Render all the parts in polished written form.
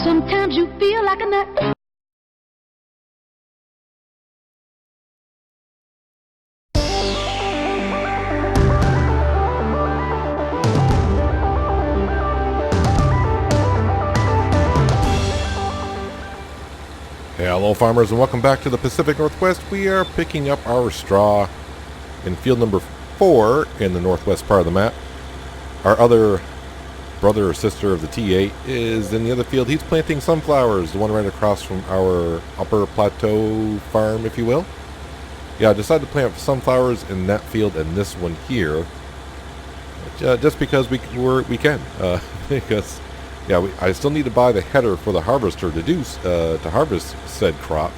Sometimes you feel like a nut. Hello farmers, and welcome back to the Pacific Northwest. We are picking up our straw in field number 4 in the northwest part of the map. Our other brother or sister of the T8 is in the other field. He's planting sunflowers, the one right across from our upper plateau farm, if you will. Yeah, I decided to plant sunflowers in that field and this one here, just because we can. Because yeah, I still need to buy the header for the harvester to harvest said crop.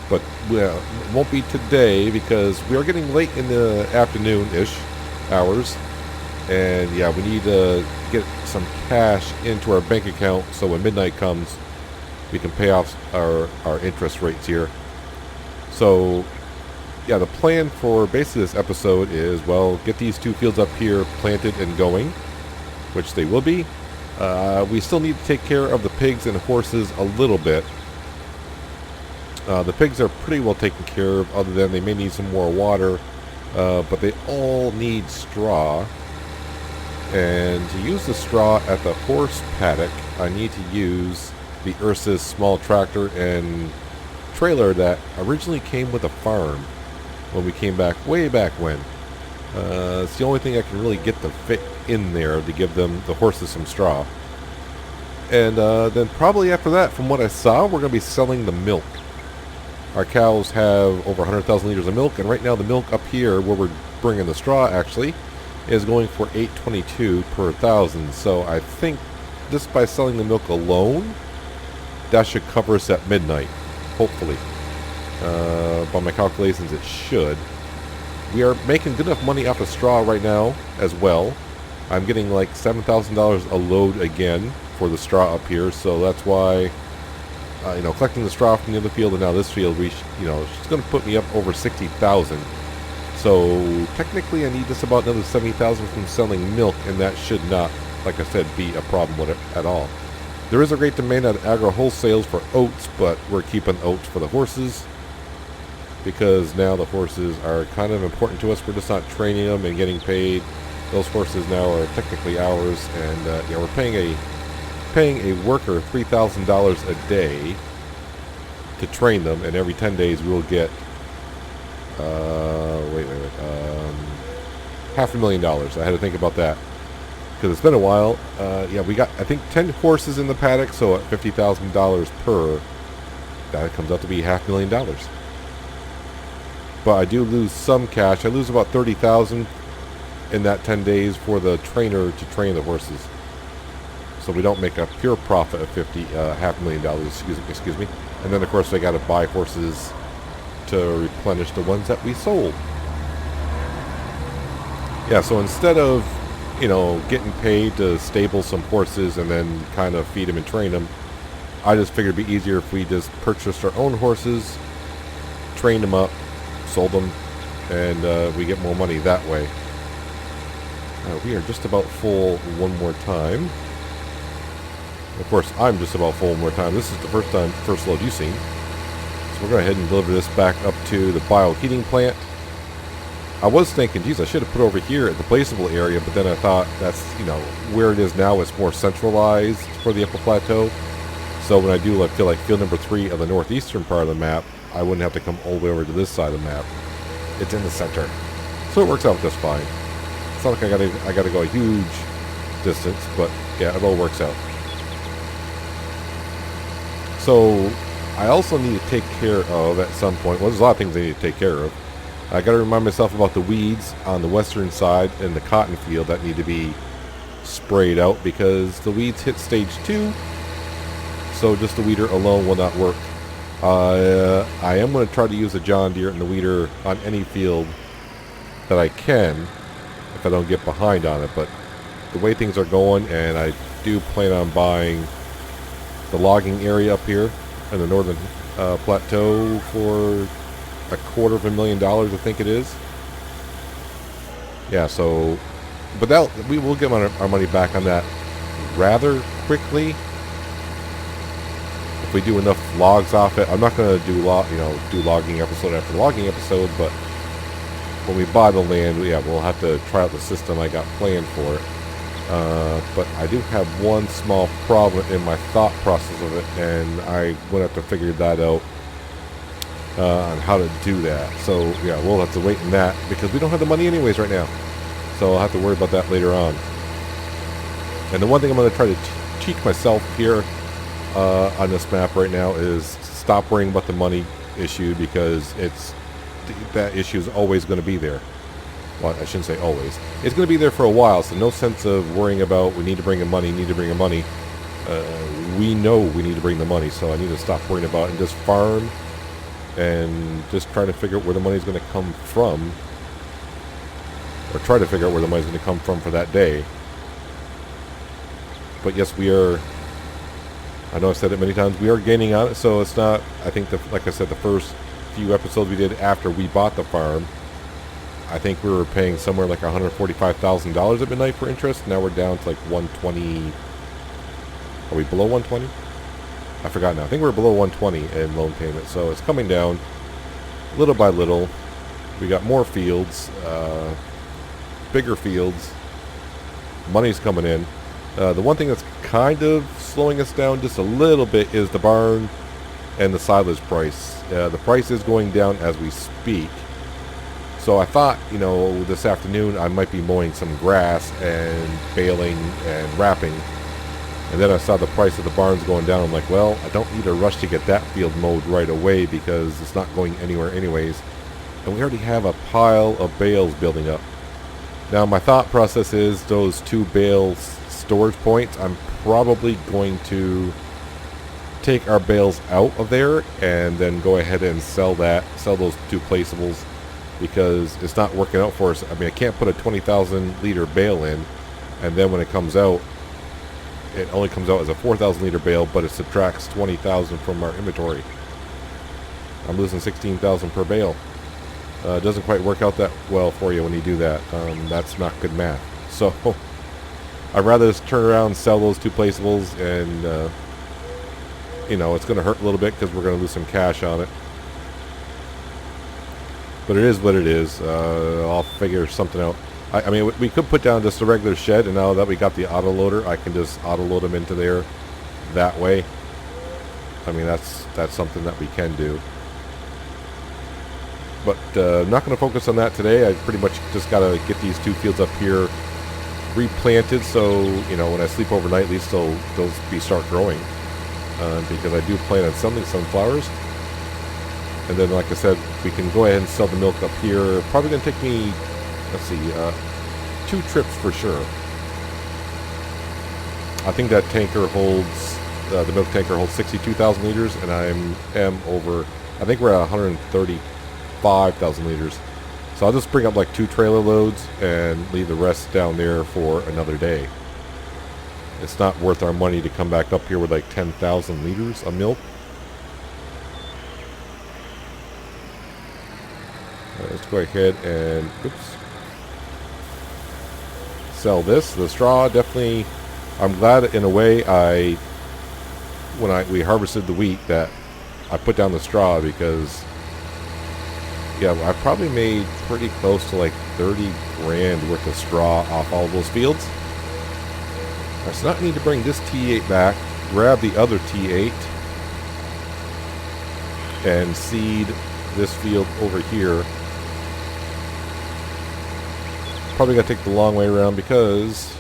But well, it won't be today because we are getting late in the afternoon-ish hours. And yeah, we need to get some cash into our bank account so when midnight comes, we can pay off our interest rates here. So yeah, the plan for basically this episode is, well, get these 2 fields up here planted and going, which they will be. We still need to take care of the pigs and horses a little bit. The pigs are pretty well taken care of, other than they may need some more water, but they all need straw. And to use the straw at the horse paddock, I need to use the Ursus small tractor and trailer that originally came with a farm when we came back, way back when. It's the only thing I can really get to fit in there to give the horses some straw. And then probably after that, from what I saw, we're going to be selling the milk. Our cows have over 100,000 liters of milk, and right now the milk up here, where we're bringing the straw actually, is going for $8.22 per 1,000. So I think just by selling the milk alone, that should cover us at midnight, hopefully. By my calculations, it should. We are making good enough money off of straw right now as well. I'm getting like $7,000 a load again for the straw up here, so that's why collecting the straw from the other field and now this field, it's going to put me up over 60,000. So technically I need just about another 70,000 from selling milk, and that should not, like I said, be a problem with it at all. There is a great demand at agro wholesales for oats, but we're keeping oats for the horses because now the horses are kind of important to us. We're just not training them and getting paid. Those horses now are technically ours, and we're paying a worker $3,000 a day to train them, and every 10 days we'll get $500,000. I had to think about that because it's been a while. We got, I think, 10 horses in the paddock, so at $50,000 per, that comes out to be $500,000. But I do lose some cash. I lose about $30,000 in that 10 days for the trainer to train the horses. So we don't make a pure profit of $500,000. Excuse me. And then of course I got to buy horses to replenish the ones that we sold. Yeah, so instead of, getting paid to stable some horses and then kind of feed them and train them, I just figured it'd be easier if we just purchased our own horses, trained them up, sold them, and we get more money that way. We are just about full one more time. Of course, I'm just about full one more time. This is the first load you've seen. So we're going to go ahead and deliver this back up to the bioheating plant. I was thinking, geez, I should have put over here at the placeable area, but then I thought that's, where it is now, it's more centralized for the upper plateau. So when I do, I feel like field number 3 of the northeastern part of the map, I wouldn't have to come all the way over to this side of the map. It's in the center. So it works out just fine. It's not like I gotta go a huge distance, but yeah, it all works out. So I also need to take care of at some point, well, there's a lot of things I need to take care of. I got to remind myself about the weeds on the western side in the cotton field that need to be sprayed out because the weeds hit stage 2, so just the weeder alone will not work. I am going to try to use a John Deere and the weeder on any field that I can if I don't get behind on it, but the way things are going, and I do plan on buying the logging area up here in the northern plateau for $250,000, I think it is. Yeah, so, but we will get our money back on that rather quickly. we do enough logs off it. I'm not going to do logging episode after logging episode, but when we buy the land, yeah, we'll have to try out the system I got planned for it. But I do have one small problem in my thought process of it, and I would have to figure that out on how to do that. So yeah, we'll have to wait on that because we don't have the money anyways right now. So I'll have to worry about that later on. And the one thing I'm going to try to teach myself here on this map right now is stop worrying about the money issue, because that issue is always going to be there. Well, I shouldn't say always. It's going to be there for a while, so no sense of worrying about we need to bring in money, we know we need to bring the money, so I need to stop worrying about it and just farm and just try to figure out where the money's going to come from, or try to figure out where the money's going to come from for that day. But yes, we are, I know I've said it many times, we are gaining on it, so it's not, I think, like I said, the first few episodes we did after we bought the farm, I think we were paying somewhere like $145,000 at midnight for interest. Now we're down to like 120. Are we below 120? I forgot now. I think we're below 120 in loan payment. So it's coming down little by little. We got more fields, bigger fields. Money's coming in. The one thing that's kind of slowing us down just a little bit is the barn and the silage price. The price is going down as we speak. So I thought, this afternoon I might be mowing some grass and baling and wrapping. And then I saw the price of the barns going down. I'm like, well, I don't need a rush to get that field mowed right away because it's not going anywhere anyways. And we already have a pile of bales building up. Now my thought process is those 2 bales storage points, I'm probably going to take our bales out of there and then go ahead and sell those 2 placeables, because it's not working out for us. I mean, I can't put a 20,000 liter bale in, and then when it comes out, it only comes out as a 4,000 liter bale, but it subtracts 20,000 from our inventory. I'm losing 16,000 per bale. It doesn't quite work out that well for you when you do that. That's not good math. So I'd rather just turn around and sell those 2 placeables, and it's going to hurt a little bit because we're going to lose some cash on it. But it is what it is. I'll figure something out. I mean, we could put down just a regular shed, and now that we got the auto loader, I can just auto load them into there that way. I mean, that's something that we can do. But I'm not going to focus on that today. I pretty much just got to get these 2 fields up here replanted, so when I sleep overnight, at least they'll start growing. Because I do plan on selling sunflowers. And then, like I said, we can go ahead and sell the milk up here. Probably going to take me, let's see, 2 trips for sure. I think that tanker holds, the milk tanker holds 62,000 liters, and I am over, I think we're at 135,000 liters. So I'll just bring up like 2 trailer loads and leave the rest down there for another day. It's not worth our money to come back up here with like 10,000 liters of milk. Let's go ahead and sell this. The straw, definitely, I'm glad in a way when we harvested the wheat that I put down the straw, because yeah, I probably made pretty close to like 30 grand worth of straw off all of those fields. So now I need to bring this T8 back, grab the other T8, and seed this field over here. Probably got to take the long way around because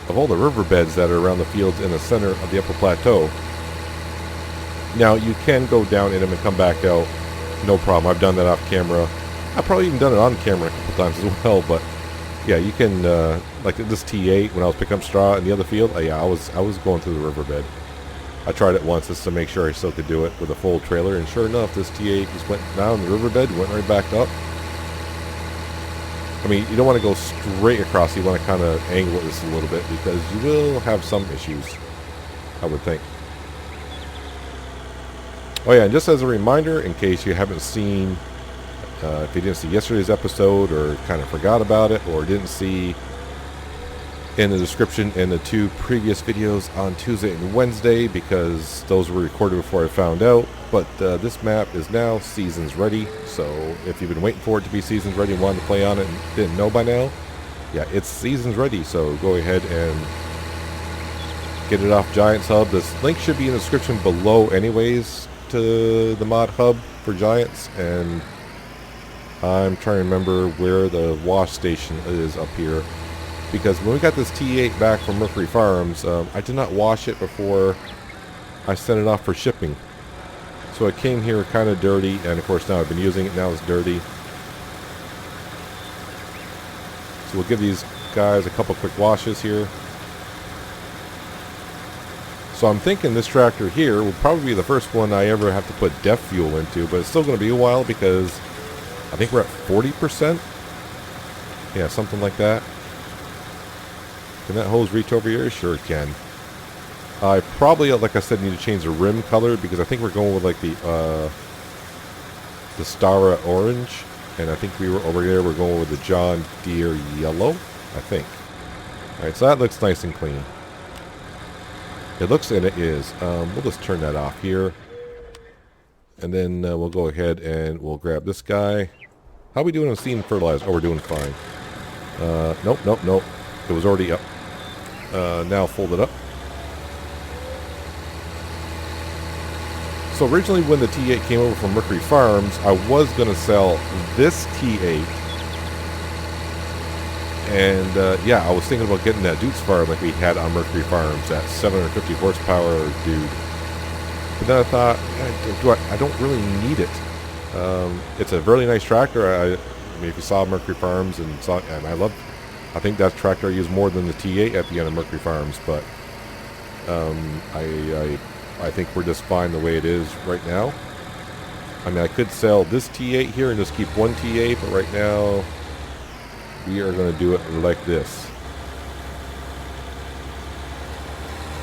of all the riverbeds that are around the fields in the center of the upper plateau. Now, you can go down in them and come back out, no problem. I've done that off camera. I've probably even done it on camera a couple times as well, but yeah, you can, like this T8, when I was picking up straw in the other field, yeah, I was going through the riverbed. I tried it once just to make sure I still could do it with a full trailer, and sure enough, this T8 just went down the riverbed, went right back up. I mean, you don't want to go straight across, you want to kind of angle it just a little bit, because you will have some issues, I would think. Oh yeah, and just as a reminder, in case you haven't seen, if you didn't see yesterday's episode, or kind of forgot about it, or didn't see in the description in the 2 previous videos on Tuesday and Wednesday because those were recorded before I found out. But this map is now seasons ready, so if you've been waiting for it to be seasons ready and wanted to play on it and didn't know by now, yeah, it's seasons ready, so go ahead and get it off Giants Hub. This link should be in the description below anyways to the mod hub for Giants, and I'm trying to remember where the wash station is up here, because when we got this T8 back from Mercury Farms, I did not wash it before I sent it off for shipping. So it came here kind of dirty, and of course now I've been using it, now it's dirty. So we'll give these guys a couple quick washes here. So I'm thinking this tractor here will probably be the first one I ever have to put DEF fuel into, but it's still going to be a while because I think we're at 40%. Yeah, something like that. Can that hose reach over here? Sure it can. I probably, like I said, need to change the rim color because I think we're going with like the Stara orange, and I think we were over there. We're going with the John Deere yellow, I think. All right, so that looks nice and clean. It looks, and it is. We'll just turn that off here, and then we'll go ahead and we'll grab this guy. How are we doing on seed and fertilizer? Oh, we're doing fine. Nope. It was already up. Now fold it up. So originally when the T8 came over from Mercury Farms, I was going to sell this T8. And yeah, I was thinking about getting that Duke's Farm like we had on Mercury Farms, that 750 horsepower dude. But then I thought, I don't really need it. It's a really nice tractor. I mean, if you saw Mercury Farms and I think that tractor I use more than the T8 at the end of Mercury Farms, but I think we're just fine the way it is right now. I mean, I could sell this T8 here and just keep one T8, but right now we are going to do it like this.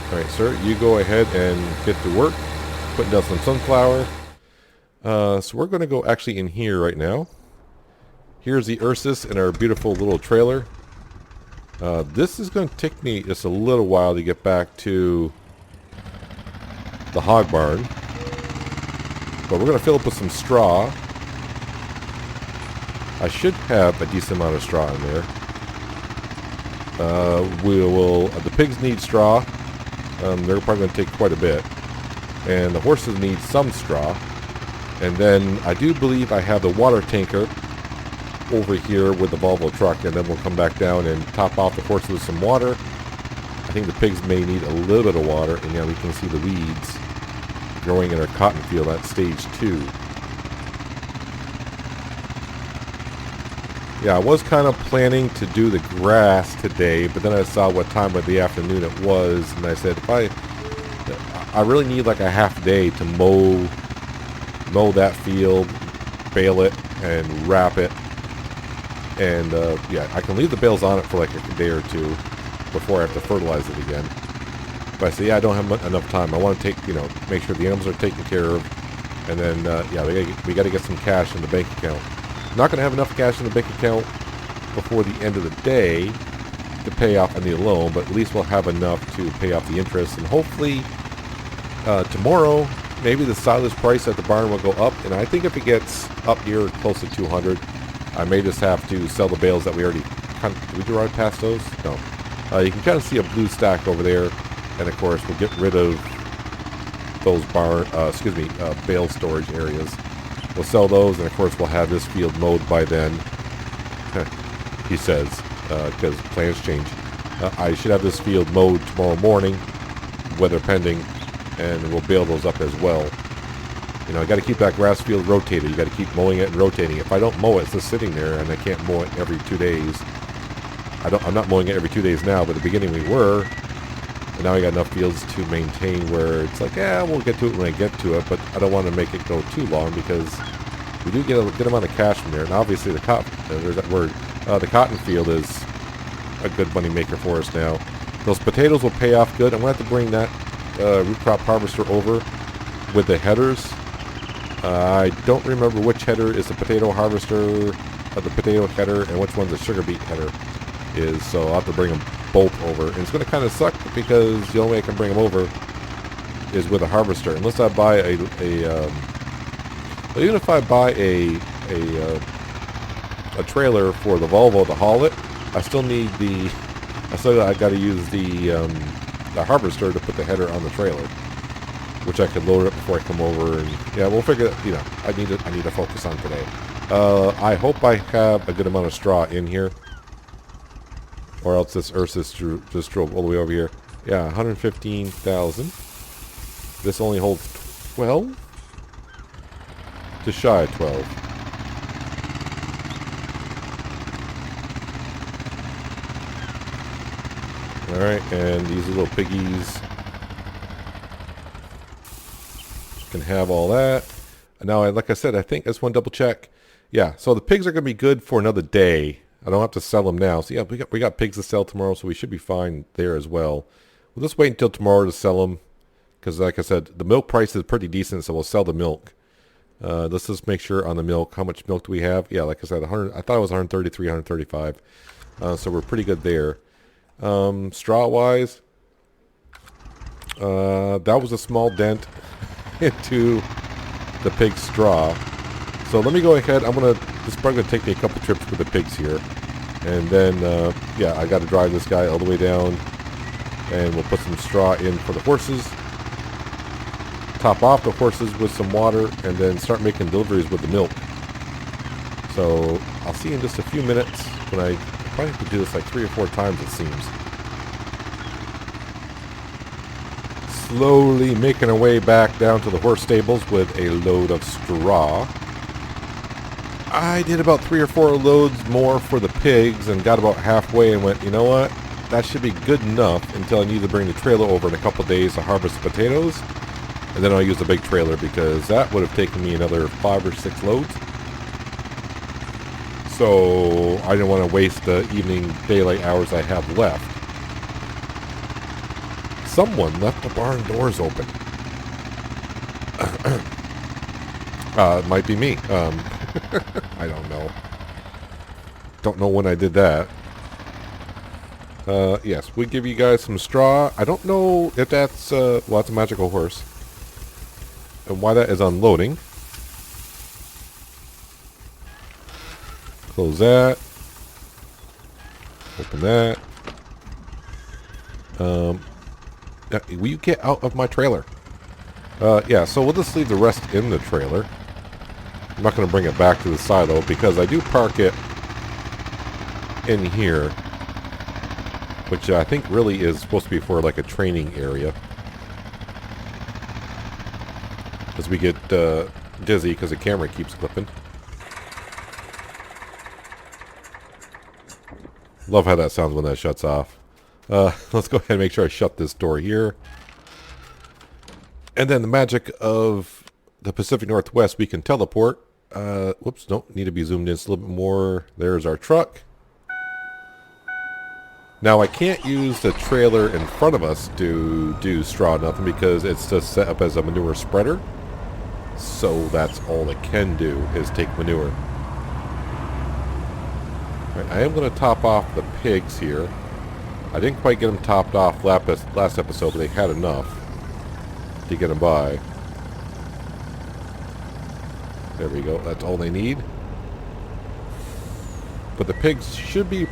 Alright, sir, you go ahead and get to work putting down some sunflower. So we're going to go actually in here right now. Here's the Ursus in our beautiful little trailer. This is going to take me just a little while to get back to the hog barn, but we're going to fill up with some straw. I should have a decent amount of straw in there. The pigs need straw. They're probably going to take quite a bit, and the horses need some straw. And then I do believe I have the water tanker over here with the Volvo truck, and then we'll come back down and top off the horses with some water. I think the pigs may need a little bit of water, and yeah, we can see the weeds growing in our cotton field at stage 2. Yeah, I was kind of planning to do the grass today, but then I saw what time of the afternoon it was, and I said, if I really need like a half day to mow that field, bale it, and wrap it. And yeah, I can leave the bales on it for like a day or two before I have to fertilize it again. But I say, yeah, I don't have enough time. I want to make sure the animals are taken care of, and then yeah, we got to get some cash in the bank account. I'm not going to have enough cash in the bank account before the end of the day to pay off any loan, but at least we'll have enough to pay off the interest, and hopefully tomorrow maybe the silage price at the barn will go up, and I think if it gets up here close to 200, I may just have to sell the bales that we already... Did we drive past those? No. You can kind of see a blue stack over there, and of course we'll get rid of those bale storage areas. We'll sell those, and of course we'll have this field mowed by then, he says, because plans change. I should have this field mowed tomorrow morning, weather pending, and we'll bale those up as well. You know, I got to keep that grass field rotated. You got to keep mowing it and rotating it. If I don't mow it, it's just sitting there, and I can't mow it every 2 days. I'm not mowing it every 2 days now, but at the beginning we were. And now I got enough fields to maintain where it's like, yeah, we'll get to it when I get to it, but I don't want to make it go too long because we do get a good amount of cash from there. And obviously the cotton, there's that word, the cotton field is a good money maker for us now. Those potatoes will pay off good. I'm going to have to bring that root crop harvester over with the headers. I don't remember which header is the potato harvester, the potato header, and which one's the sugar beet header is, so I'll have to bring them both over. And it's going to kind of suck because the only way I can bring them over is with a harvester. Unless I buy well, even if I buy a trailer for the Volvo to haul it, I still got to use the harvester to put the header on the trailer, which I could load it up before I come over. And yeah, we'll figure that. You know, I need to focus on today. I hope I have a good amount of straw in here, or else this Ursus just drove all the way over here. Yeah, 115,000. This only holds 12? Just shy of 12. Alright, and these little piggies can have all that. Now, like I said, I think I just want to double check. Yeah, so the pigs are going to be good for another day. I don't have to sell them now. So yeah, we got pigs to sell tomorrow, so we should be fine there as well. We'll just wait until tomorrow to sell them, because like I said, the milk price is pretty decent, so we'll sell the milk. Let's just make sure on the milk, how much milk do we have? Yeah, like I said, 100. I thought it was 133, 135. So we're pretty good there. Straw-wise, that was a small dent into the pig's straw. So let me go ahead. This is probably going to take me a couple trips with the pigs here. And then, yeah, I got to drive this guy all the way down. And we'll put some straw in for the horses. Top off the horses with some water. And then start making deliveries with the milk. So I'll see you in just a few minutes. When I probably have to do this like 3 or 4 times, it seems. Slowly making our way back down to the horse stables with a load of straw. I did about 3 or 4 loads more for the pigs and got about halfway and went, you know what? That should be good enough until I need to bring the trailer over in a couple days to harvest the potatoes. And then I'll use the big trailer because that would have taken me another 5 or 6 loads. So I didn't want to waste the evening daylight hours I have left. Someone left the barn doors open. It might be me. I don't know. Don't know when I did that. Yes, we give you guys some straw. I don't know if that's, well, that's a magical horse. And why that is unloading. Close that. Open that. Will you get out of my trailer? Yeah, so we'll just leave the rest in the trailer. I'm not going to bring it back to the silo because I do park it in here, which I think really is supposed to be for like a training area. As we get dizzy because the camera keeps clipping. Love how that sounds when that shuts off. Let's go ahead and make sure I shut this door here. And then the magic of the Pacific Northwest, we can teleport. Whoops, nope, need to be zoomed in just a little bit more. There's our truck. Now I can't use the trailer in front of us to do straw nothing because it's just set up as a manure spreader. So that's all it can do is take manure. Right, I am going to top off the pigs here. I didn't quite get them topped off last episode, but they had enough to get them by. There we go. That's all they need. But the pigs should be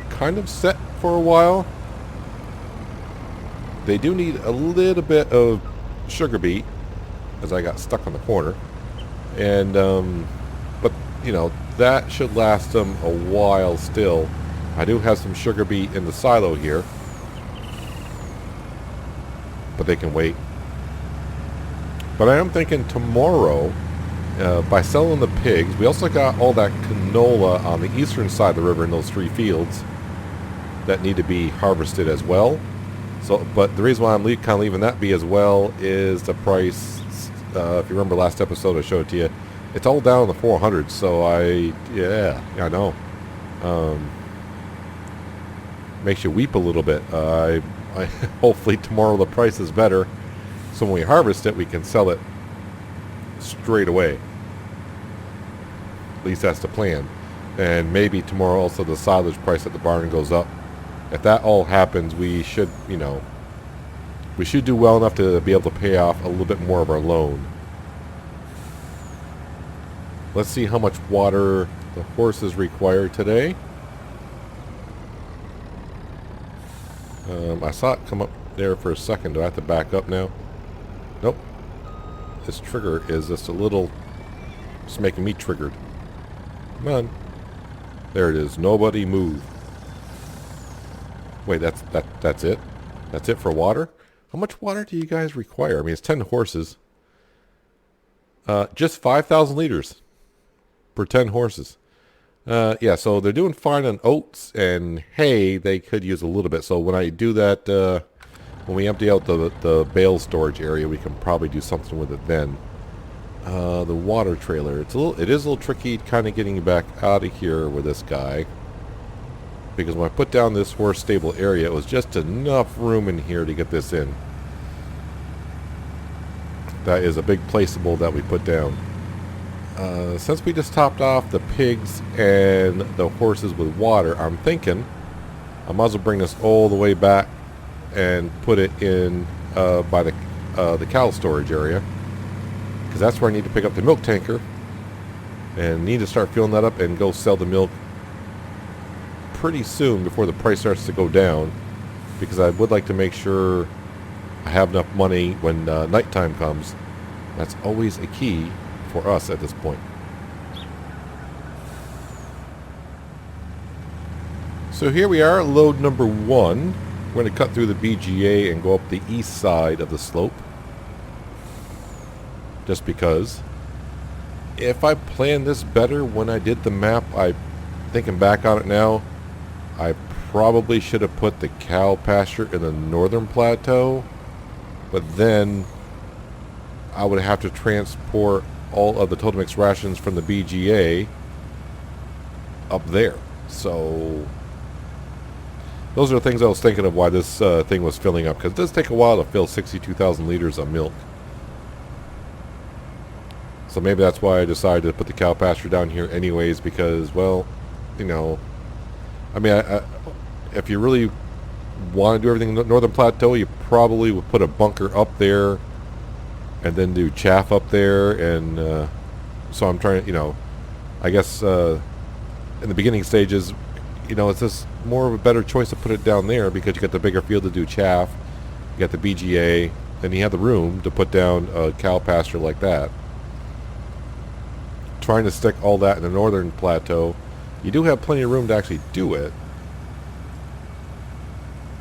kind of set for a while. They do need a little bit of sugar beet, as I got stuck on the corner. And, but, you know, that should last them a while still. I do have some sugar beet in the silo here. But they can wait. But I am thinking tomorrow, by selling the pigs, we also got all that canola on the eastern side of the river in those 3 fields that need to be harvested as well. So, but the reason why I'm kind of leaving that be as well is the price. If you remember last episode I showed it to you, it's all down in the 400s. So yeah, I know. Makes you weep a little bit. Hopefully tomorrow the price is better, so when we harvest it, we can sell it straight away. At least that's the plan. And maybe tomorrow also the silage price at the barn goes up, if that all happens, we should, we should do well enough to be able to pay off a little bit more of our loan. Let's see how much water the horses require today. I saw it come up there for a second. Do I have to back up now? Nope. This trigger is just a little... It's making me triggered. Come on. There it is. Nobody move. Wait, that's it? That's it for water? How much water do you guys require? I mean, it's 10 horses. Just 5,000 liters per 10 horses. Yeah, so they're doing fine on oats and hay. They could use a little bit. So when I do that, when we empty out the bale storage area, we can probably do something with it then. The water trailer. It is a little tricky kind of getting back out of here with this guy. Because when I put down this horse stable area, it was just enough room in here to get this in. That is a big placeable that we put down. Since we just topped off the pigs and the horses with water, I'm thinking I might as well bring this all the way back and put it in by the cow storage area, because that's where I need to pick up the milk tanker and need to start filling that up and go sell the milk pretty soon before the price starts to go down, because I would like to make sure I have enough money when nighttime comes. That's always a key for us at this point. So here we are, load number 1. We're going to cut through the BGA and go up the east side of the slope. Just because. If I planned this better when I did the map, thinking back on it now, I probably should have put the cow pasture in the northern plateau, but then I would have to transport all of the Total Mix rations from the BGA up there. So those are the things I was thinking of why this thing was filling up, because it does take a while to fill 62,000 liters of milk. So maybe that's why I decided to put the cow pasture down here anyways, because, well, I mean, if you really want to do everything in the Northern Plateau, you probably would put a bunker up there and then do chaff up there. And so I'm trying to, I guess in the beginning stages, it's just more of a better choice to put it down there, because you got the bigger field to do chaff, you got the BGA, and you have the room to put down a cow pasture like that. Trying to stick all that in the Northern Plateau, you do have plenty of room to actually do it.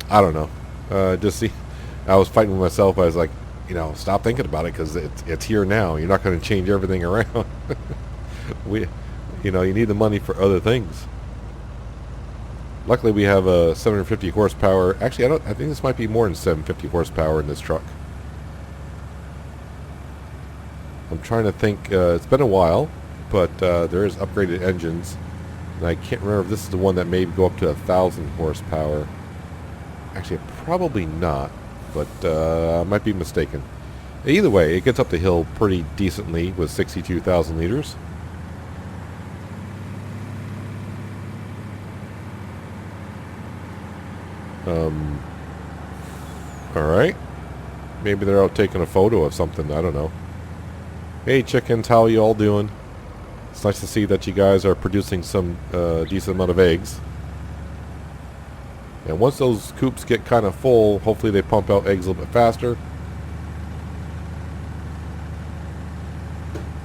I don't know. I was fighting with myself. I was like, stop thinking about it, because it's here now. You're not going to change everything around. You need the money for other things. Luckily, we have a 750 horsepower. Actually, I think this might be more than 750 horsepower in this truck. I'm trying to think. It's been a while, but there is upgraded engines. And I can't remember if this is the one that may go up to 1,000 horsepower. Actually, probably not, but I might be mistaken. Either way, it gets up the hill pretty decently with 62,000 liters. Alright. Maybe they're out taking a photo of something. I don't know. Hey chickens, how are you all doing? It's nice to see that you guys are producing some decent amount of eggs. And once those coops get kind of full, hopefully they pump out eggs a little bit faster.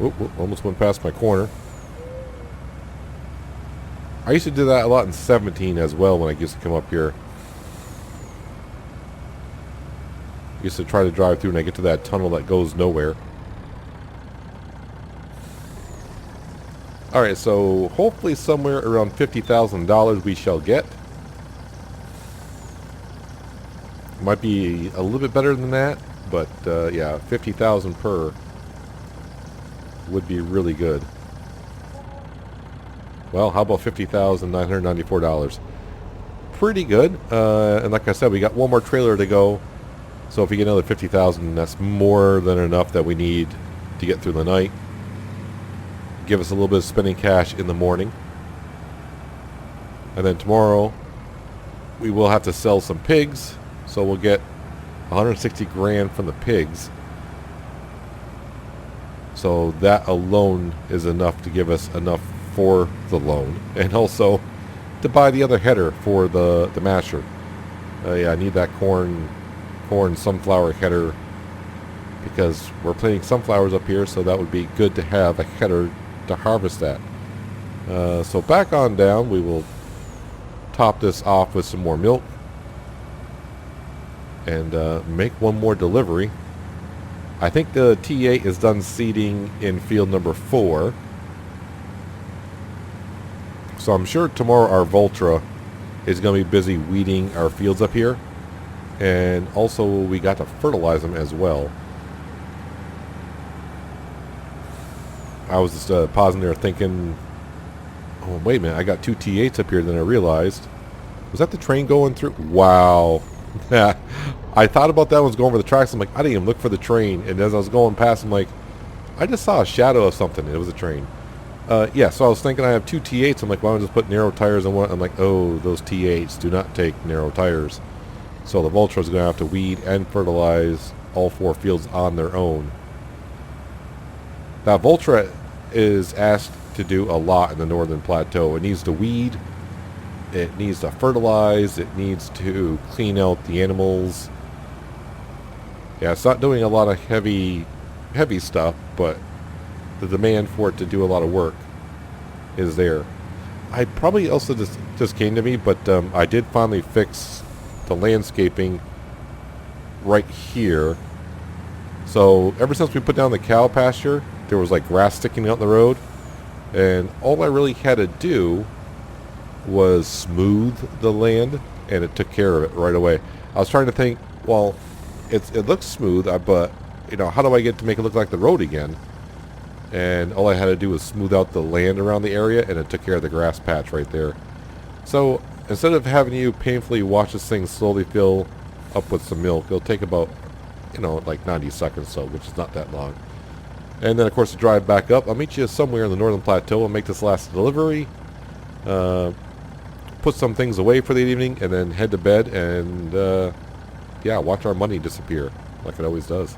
Oop, almost went past my corner. I used to do that a lot in 17 as well when I used to come up here. Used to try to drive through and I get to that tunnel that goes nowhere. Alright, so hopefully somewhere around $50,000 we shall get. Might be a little bit better than that, but yeah, 50,000 per would be really good. Well, how about $50,994? Pretty good. And like I said, we got one more trailer to go. So if we get another 50,000, that's more than enough that we need to get through the night. Give us a little bit of spending cash in the morning. And then tomorrow, we will have to sell some pigs, so we'll get 160 grand from the pigs. So that alone is enough to give us enough for the loan, and also to buy the other header for the masher. Yeah, I need that corn sunflower header because we're planting sunflowers up here, so that would be good to have a header to harvest that. So back on down, we will top this off with some more milk and make one more delivery. I think the T8 is done seeding in field number 4. So I'm sure tomorrow our Voltra is going to be busy weeding our fields up here. And also we got to fertilize them as well. I was just pausing there thinking, oh wait a minute, I got 2 T8s up here. Then I realized, was that the train going through? Wow. I thought about that one's going over the tracks. I'm like, I didn't even look for the train. And as I was going past, I'm like, I just saw a shadow of something. It was a train. Yeah, so I was thinking I have 2 T8s. I'm like, why don't I just put narrow tires on one? I'm like, oh, those T8s do not take narrow tires. So the Voltra is going to have to weed and fertilize all 4 fields on their own. Now, Voltra is asked to do a lot in the Northern Plateau. It needs to weed. It needs to fertilize. It needs to clean out the animals. Yeah, it's not doing a lot of heavy stuff, but the demand for it to do a lot of work is there. I probably also just came to me, but I did finally fix the landscaping right here. So ever since we put down the cow pasture, there was like grass sticking out in the road, and all I really had to do was smooth the land, and it took care of it right away. I was trying to think, well, it looks smooth, but you know, how do I get to make it look like the road again? And all I had to do was smooth out the land around the area, and it took care of the grass patch right there. So instead of having you painfully watch this thing slowly fill up with some milk, it'll take about, you know, like 90 seconds or so, which is not that long. And then of course to drive back up, I'll meet you somewhere in the Northern Plateau and make this last delivery, put some things away for the evening, and then head to bed and yeah, watch our money disappear like it always does.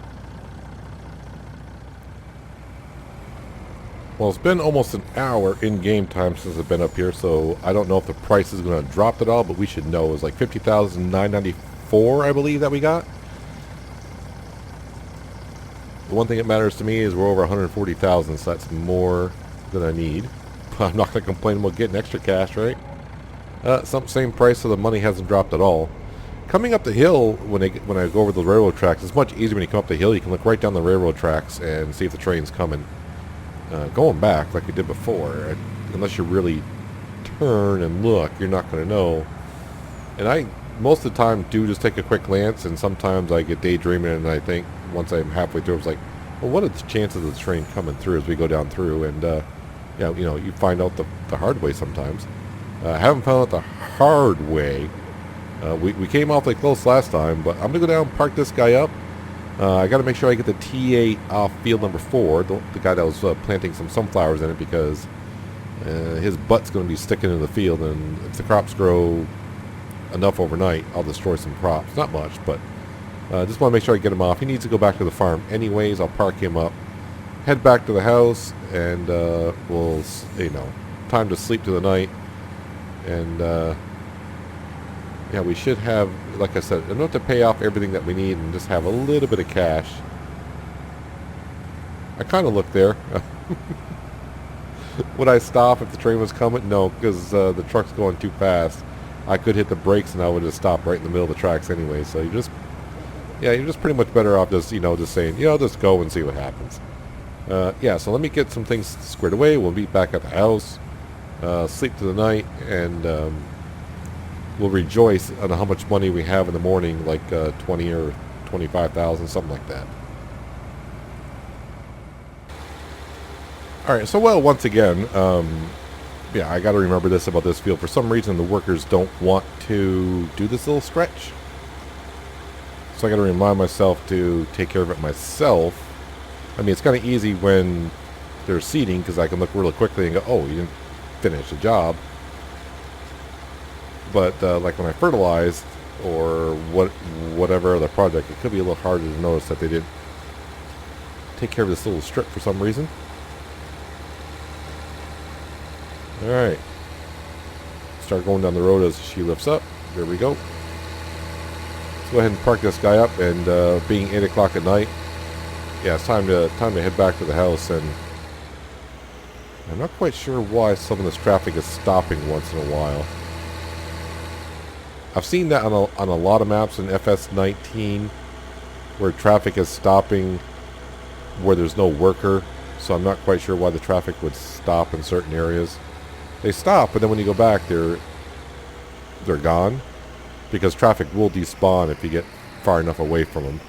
Well, it's been almost an hour in game time since I've been up here, so I don't know if the price is going to drop at all, but we should know. It was like $50,994, I believe, that we got. The one thing that matters to me is we're over 140,000, so that's more than I need. I'm not going to complain about getting extra cash, right? Same price, so the money hasn't dropped at all. Coming up the hill, when I go over the railroad tracks, it's much easier when you come up the hill. You can look right down the railroad tracks and see if the train's coming. Going back, like you did before, unless you really turn and look, you're not going to know. And I, most of the time, do just take a quick glance, and sometimes I get daydreaming, and I think, once I'm halfway through, I was like, well, what are the chances of the train coming through as we go down through? And, yeah, you know, you find out the hard way sometimes. I haven't found out the hard way. We came awfully close last time, but I'm going to go down and park this guy up. I got to make sure I get the T8 off field number 4, the guy that was planting some sunflowers in it, because his butt's going to be sticking in the field, and if the crops grow enough overnight, I'll destroy some crops. Not much, but just want to make sure I get him off. He needs to go back to the farm anyways. I'll park him up, head back to the house, and we'll, you know, time to sleep through the night. And yeah, we should have, like I said, enough to pay off everything that we need and just have a little bit of cash. I kind of looked there. Would I stop if the train was coming? No, because the truck's going too fast. I could hit the brakes and I would just stop right in the middle of the tracks anyway. So you're just pretty much better off just, you know, just saying, you know, just go and see what happens. Yeah, so let me get some things squared away. We'll meet back at the house, sleep through the night, and we'll rejoice on how much money we have in the morning, like 20 or 25,000, something like that. All right, so well, once again, yeah, I got to remember this about this field. For some reason, the workers don't want to do this little stretch, so I got to remind myself to take care of it myself. I mean, it's kind of easy when they're seeding, because I can look really quickly and go, oh, you didn't finish the job. But like when I fertilized or whatever other project, it could be a little harder to notice that they didn't take care of this little strip for some reason. Alright. Start going down the road as she lifts up. There we go. Let's go ahead and park this guy up, and being 8 o'clock at night, yeah, it's time to head back to the house. And I'm not quite sure why some of this traffic is stopping once in a while. I've seen that on a lot of maps in FS19 where traffic is stopping where there's no worker, so I'm not quite sure why the traffic would stop in certain areas. They stop, but then when you go back, they're gone, because traffic will despawn if you get far enough away from them.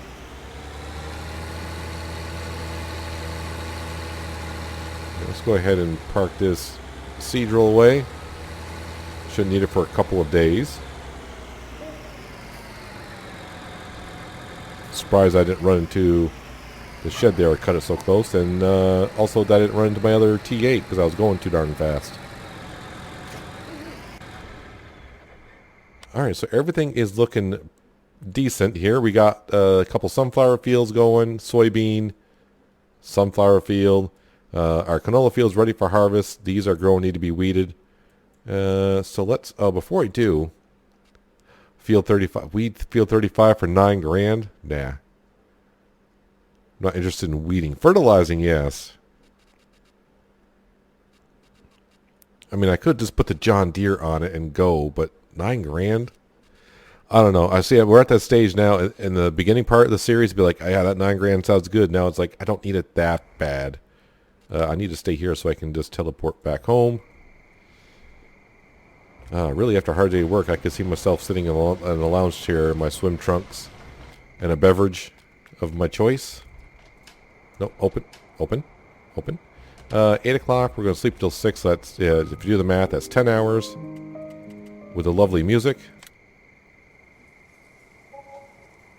Let's go ahead and park this Seadrill away. Shouldn't need it for a couple of days. Surprised I didn't run into the shed there. I cut it so close, and also that I didn't run into my other T8 because I was going too darn fast. Alright, so everything is looking decent here. We got a couple sunflower fields going, soybean, sunflower field. Our canola field's ready for harvest. These are growing, need to be weeded. So let's, before I do, field 35, weed field 35 for $9,000. Nah. Not interested in weeding. Fertilizing, yes. I mean, I could just put the John Deere on it and go, but $9,000? I don't know. I see we're at that stage now in the beginning part of the series. Be like, oh, yeah, that $9,000 sounds good. Now it's like, I don't need it that bad. I need to stay here so I can just teleport back home. Really, after a hard day of work, I could see myself sitting in a lounge chair in my swim trunks and a beverage of my choice. No, open. 8 o'clock, we're going to sleep till 6. That's, if you do the math, that's 10 hours with the lovely music.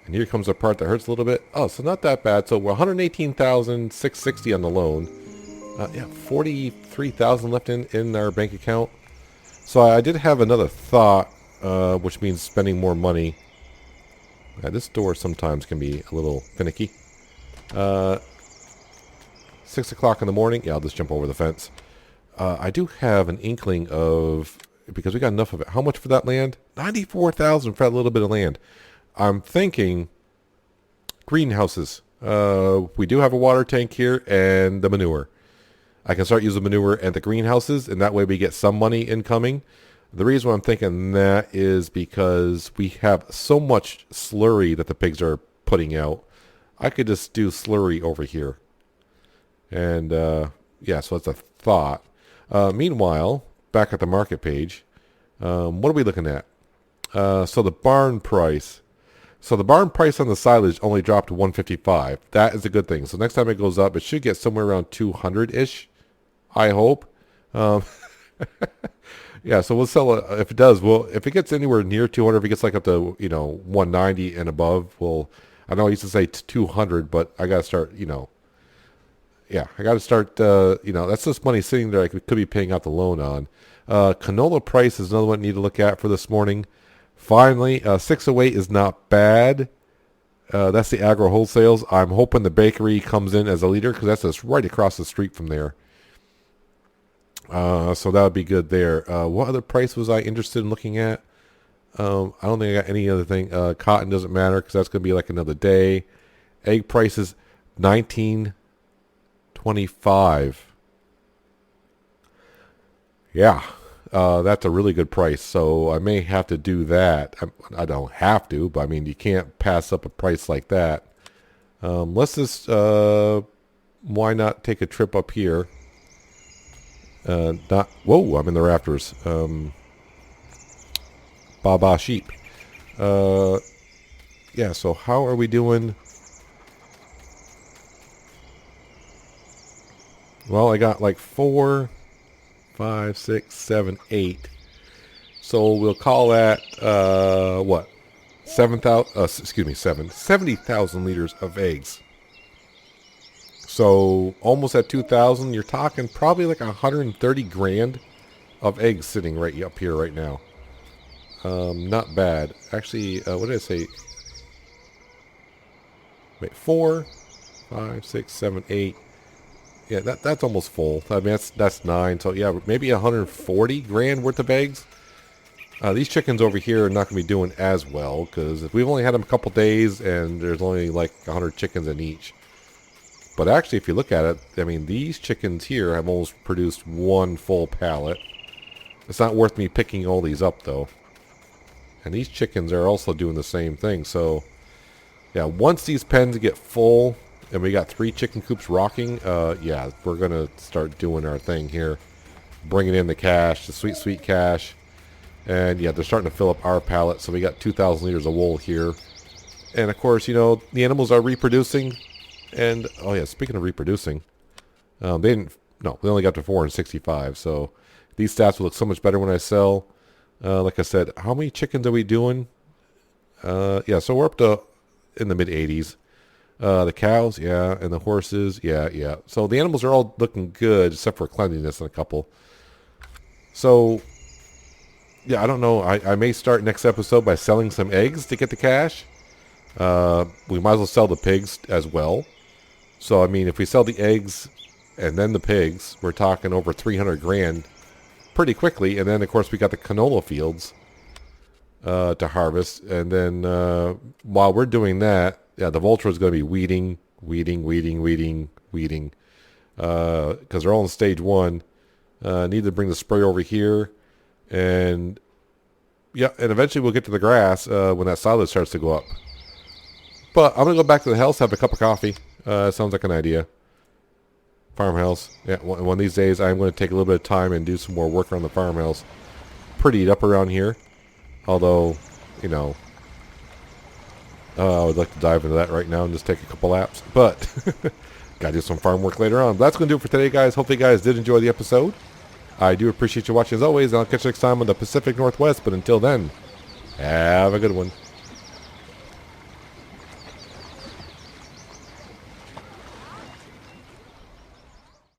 And here comes the part that hurts a little bit. Oh, so not that bad. So we're $118,660 on the loan. Yeah, $43,000 left in our bank account. So I did have another thought, which means spending more money. This door sometimes can be a little finicky. 6 o'clock in the morning. Yeah, I'll just jump over the fence. I do have an inkling of, because we got enough of it. How much for that land? $94,000 for that little bit of land. I'm thinking greenhouses. We do have a water tank here and the manure. I can start using manure at the greenhouses, and that way we get some money incoming. The reason why I'm thinking that is because we have so much slurry that the pigs are putting out. I could just do slurry over here. And, yeah, so that's a thought. Meanwhile, back at the market page, what are we looking at? So the barn price. So the barn price on the silage only dropped to $155. That is a good thing. So next time it goes up, it should get somewhere around 200-ish, I hope. Yeah, so we'll sell it. If it does, if it gets anywhere near 200, if it gets like up to, 190 and above, I know I used to say 200, but I got to start, yeah, I got to start, that's just money sitting there I could be paying out the loan on. Canola price is another one I need to look at for this morning. Finally, 608 is not bad. That's the agro wholesales. I'm hoping the bakery comes in as a leader because that's just right across the street from there. So that would be good there. What other price was I interested in looking at? I don't think I got any other thing. Cotton doesn't matter because that's going to be like another day. Egg prices, $19.25. Yeah. That's a really good price, so I may have to do that. I don't have to, but I mean, you can't pass up a price like that. Let's just, why not take a trip up here? Whoa, I'm in the rafters. Baba sheep. Yeah, so how are we doing? Well, I got like 4, 5, 6, 7, 8. So we'll call that, what? 70,000 liters of eggs. So almost at 2,000, you're talking probably like 130 grand of eggs sitting right up here right now. Not bad. Actually, what did I say? Wait, 4, 5, 6, 7, 8. Yeah, that's almost full. I mean, that's 9. So yeah, maybe 140 grand worth of eggs. These chickens over here are not going to be doing as well because we've only had them a couple days and there's only like 100 chickens in each. But actually, if you look at it, I mean, these chickens here have almost produced 1 full pallet. It's not worth me picking all these up though. And these chickens are also doing the same thing. So yeah, once these pens get full and we got 3 chicken coops rocking, yeah, we're going to start doing our thing here. Bringing in the cash, the sweet, sweet cash. And yeah, they're starting to fill up our pallet. So we got 2,000 liters of wool here. And of course, you know, the animals are reproducing. And, oh yeah, speaking of reproducing, they only got to 465. So these stats will look so much better when I sell. Like I said, how many chickens are we doing? Yeah, so we're up to in the mid 80s. The cows, yeah, and the horses, yeah. So the animals are all looking good, except for cleanliness and a couple. So, yeah, I don't know. I may start next episode by selling some eggs to get the cash. We might as well sell the pigs as well. So, I mean, if we sell the eggs and then the pigs, we're talking over 300 grand pretty quickly. And then, of course, we got the canola fields to harvest. And then while we're doing that, yeah, the vulture is going to be weeding. Because they're all in stage 1. Need to bring the spray over here. And yeah, and eventually we'll get to the grass when that silage starts to go up. But I'm going to go back to the house, have a cup of coffee. Sounds like an idea. Farmhouse. Yeah, one of these days I'm going to take a little bit of time and do some more work around the farmhouse. Prettied up around here. Although, you know, I would like to dive into that right now and just take a couple laps. But, gotta do some farm work later on. But that's going to do it for today, guys. Hopefully you guys did enjoy the episode. I do appreciate you watching as always, and I'll catch you next time on the Pacific Northwest. But until then, have a good one.